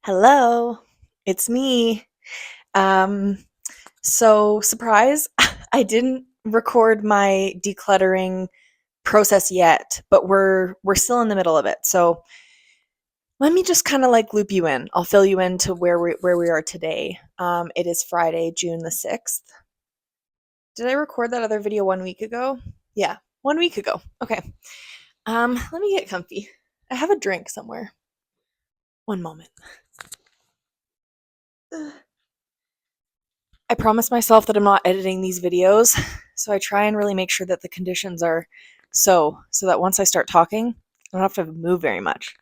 Hello, it's me. Um, surprise, I didn't record my decluttering process yet, but we're still in the middle of it. So let me just kind of like loop you in. I'll fill you into where we are today. It is Friday, June the 6th. Did I record that other video 1 week ago? Yeah, 1 week ago. Okay. Let me get comfy. I have a drink somewhere. One moment. I promise myself that I'm not editing these videos, so I try and really make sure that the conditions are so that once I start talking, I don't have to move very much.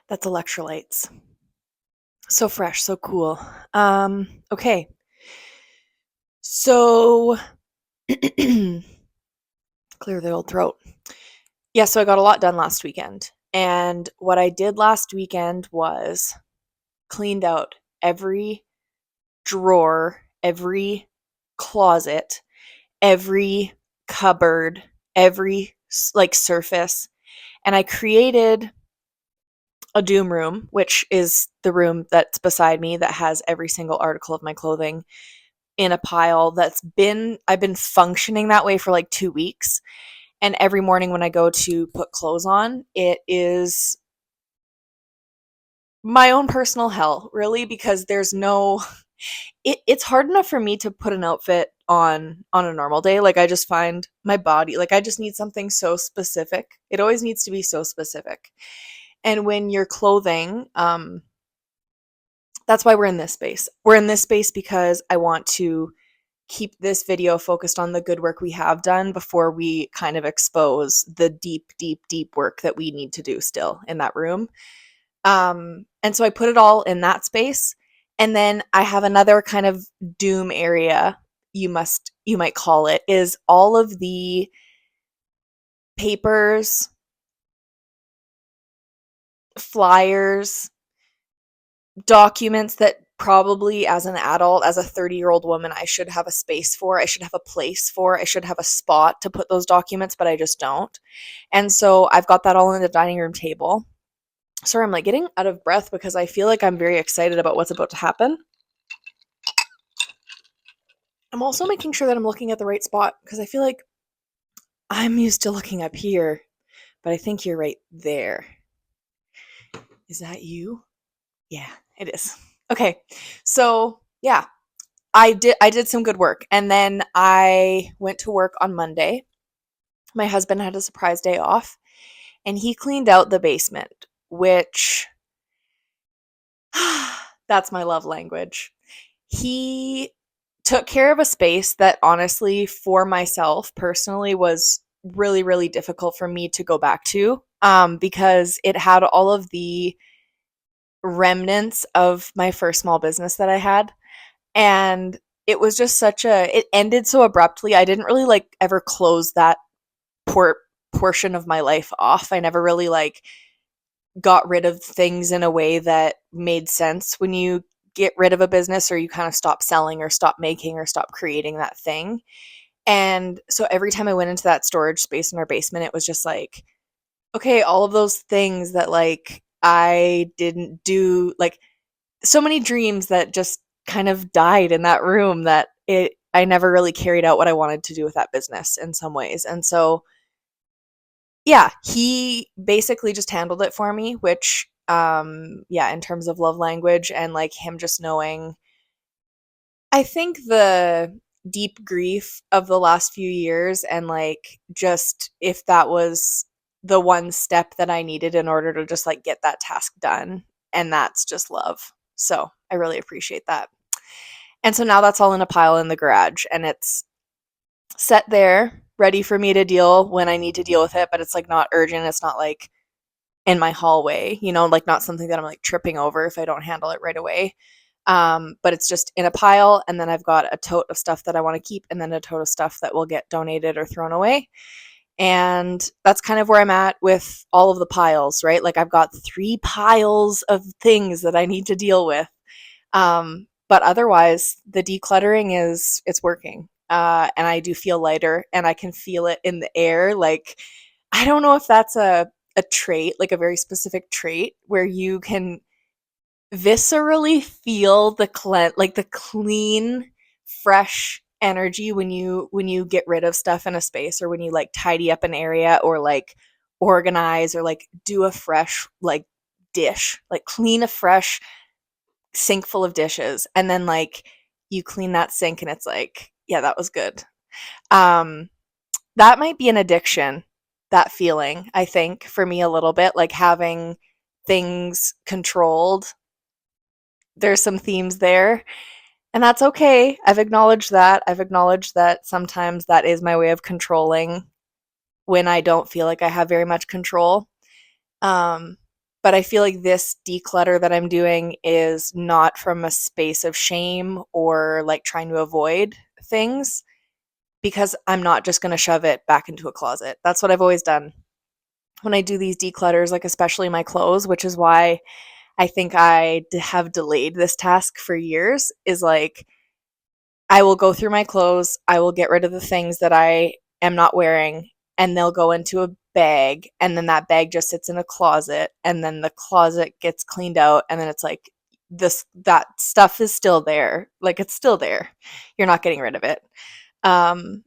That's electrolytes. So fresh, so cool. Okay. So clear the old throat. Yeah, so I got a lot done last weekend. And what I did last weekend was cleaned out every drawer, every closet, every cupboard, every like surface, and I created a doom room, which is the room that's beside me that has every single article of my clothing in a pile I've been functioning that way for like 2 weeks. And every morning when I go to put clothes on, it is my own personal hell, really, because there's no it's hard enough for me to put an outfit on a normal day. Like I just find my body, like I just need something so specific. It always needs to be so specific. And when you're clothing, that's why we're in this space. We're in this space because I want to keep this video focused on the good work we have done before we kind of expose the deep, deep, deep work that we need to do still in that room. And so I put it all in that space. And then I have another kind of doom area, you might call it, is all of the papers, flyers, documents that probably as an adult, as a 30-year-old woman, I should have a space for, I should have a place for, I should have a spot to put those documents, but I just don't. And so I've got that all on the dining room table. Sorry, I'm like getting out of breath because I feel like I'm very excited about what's about to happen. I'm also making sure that I'm looking at the right spot because I feel like I'm used to looking up here, but I think you're right there. Is that you? Yeah, it is. Okay. So, yeah, I did some good work. And then I went to work on Monday. My husband had a surprise day off, and he cleaned out the basement, which that's my love language. He took care of a space that honestly, for myself personally, was really, really difficult for me to go back to, because it had all of the remnants of my first small business that I had. And it was just it ended so abruptly. I didn't really like ever close that portion of my life off. I never really like got rid of things in a way that made sense when you get rid of a business or you kind of stop selling or stop making or stop creating that thing. And so every time I went into that storage space in our basement, it was just like, okay, all of those things that like I didn't do, like so many dreams that just kind of died in that room that I never really carried out what I wanted to do with that business in some ways. And so yeah, he basically just handled it for me, which yeah, in terms of love language and like him just knowing, I think the deep grief of the last few years and like just if that was the one step that I needed in order to just like get that task done, and that's just love. So, I really appreciate that. And so now that's all in a pile in the garage and it's set there ready for me to deal when I need to deal with it, but it's like not urgent. It's not like in my hallway, like not something that I'm like tripping over if I don't handle it right away. But it's just in a pile, and then I've got a tote of stuff that I want to keep, and then a tote of stuff that will get donated or thrown away. And that's kind of where I'm at with all of the piles, right? Like I've got 3 piles of things that I need to deal with. But otherwise, the decluttering it's working. and I do feel lighter, and I can feel it in the air. Like, I don't know if that's a trait, like a very specific trait where you can viscerally feel like the clean, fresh energy when you get rid of stuff in a space, or when you like tidy up an area, or like organize, or like do a fresh like dish, like clean a fresh sink full of dishes, and then like you clean that sink and it's like, yeah, that was good. Um that might be an addiction, that feeling, I think, for me a little bit, like having things controlled. There's some themes there, and that's okay. I've acknowledged that. I've acknowledged that sometimes that is my way of controlling when I don't feel like I have very much control. Um, but I feel like this declutter that I'm doing is not from a space of shame or like trying to avoid things, because I'm not just going to shove it back into a closet. That's what I've always done when I do these declutters, like especially my clothes, which is why I think have delayed this task for years, is like I will go through my clothes, I will get rid of the things that I am not wearing, and they'll go into a bag, and then that bag just sits in a closet, and then the closet gets cleaned out, and then it's like that stuff is still there. Like, it's still there. You're not getting rid of it. Um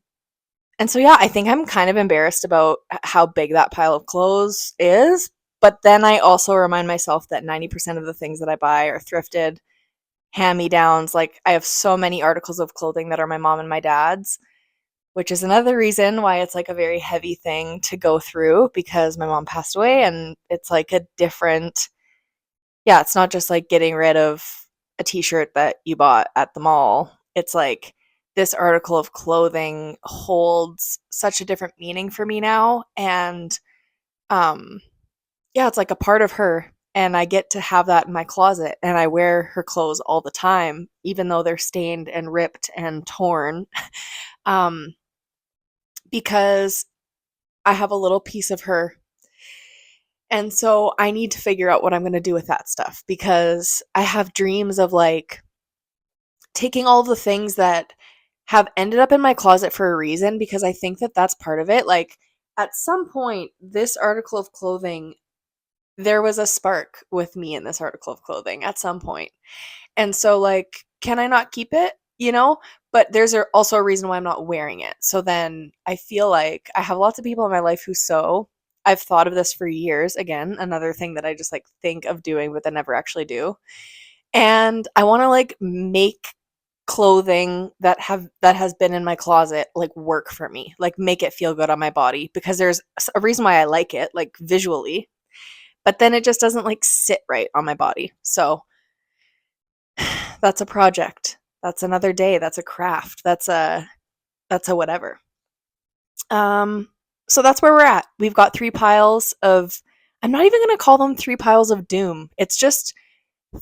and so yeah, I think I'm kind of embarrassed about how big that pile of clothes is, but then I also remind myself that 90% of the things that I buy are thrifted, hand-me-downs. Like, I have so many articles of clothing that are my mom and my dad's, which is another reason why it's like a very heavy thing to go through, because my mom passed away, and it's like a different, yeah, it's not just like getting rid of a t-shirt that you bought at the mall. It's like this article of clothing holds such a different meaning for me now, and um yeah, it's like a part of her, and I get to have that in my closet, and I wear her clothes all the time, even though they're stained and ripped and torn, um, because I have a little piece of her. And so I need to figure out what I'm going to do with that stuff, because I have dreams of like taking all of the things that have ended up in my closet for a reason, because I think that that's part of it. Like, at some point, this article of clothing, there was a spark with me in this article of clothing at some point. And so, like, can I not keep it? You know? But there's also a reason why I'm not wearing it. So then I feel like I have lots of people in my life who sew. I've thought of this for years. Again, another thing that I just like think of doing, but then never actually do. And I want to like make clothing that has been in my closet like work for me, like make it feel good on my body, because there's a reason why I like it, like visually, but then it just doesn't like sit right on my body. So that's a project. That's another day. That's a craft. That's a whatever. Um so that's where we're at. We've got three piles of, I'm not even going to call them three piles of doom. It's just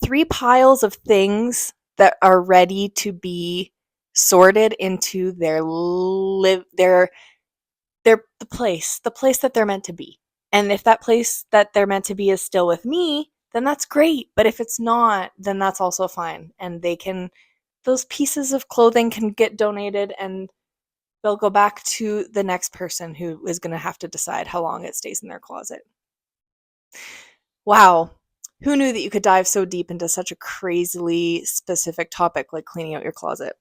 three piles of things that are ready to be sorted into their the place that they're meant to be. And if that place that they're meant to be is still with me, then that's great. But if it's not, then that's also fine. And those pieces of clothing can get donated, and they'll go back to the next person who is going to have to decide how long it stays in their closet. Wow. Who knew that you could dive so deep into such a crazily specific topic like cleaning out your closet?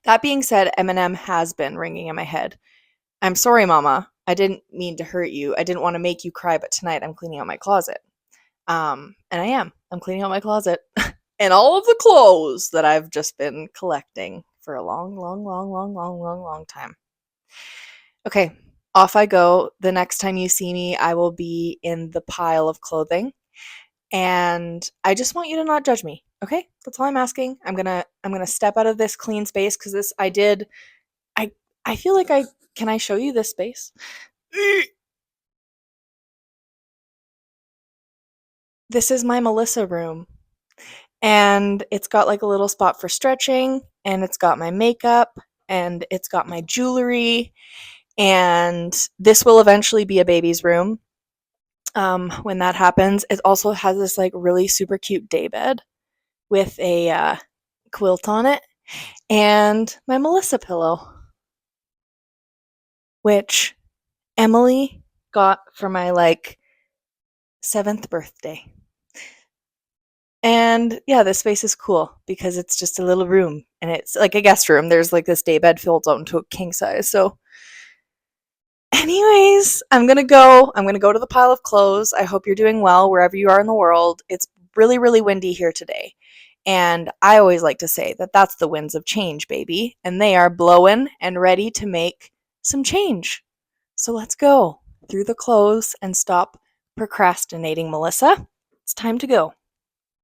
That being said, Eminem has been ringing in my head. I'm sorry, Mama. I didn't mean to hurt you. I didn't want to make you cry, but tonight I'm cleaning out my closet. And I am. I'm cleaning out my closet and all of the clothes that I've just been collecting for a long, long, long, long, long, long, long time. Okay, off I go. The next time you see me, I will be in the pile of clothing, and I just want you to not judge me. Okay? That's all I'm asking. I'm going to step out of this clean space, cuz this I I feel like I can I show you this space? This is my Melissa room, and it's got like a little spot for stretching, and it's got my makeup, and it's got my jewelry, and this will eventually be a baby's room. When that happens, it also has this like really super cute day bed with a quilt on it. and my Melissa pillow, which Emily got for my like 7th birthday. And yeah, this space is cool because it's just a little room and it's like a guest room. There's like this daybed filled out into a king size. So anyways, I'm going to go to the pile of clothes. I hope you're doing well wherever you are in the world. It's really really windy here today. And I always like to say that that's the winds of change, baby, and they are blowing and ready to make some change. So let's go through the clothes and stop procrastinating, Melissa. It's time to go.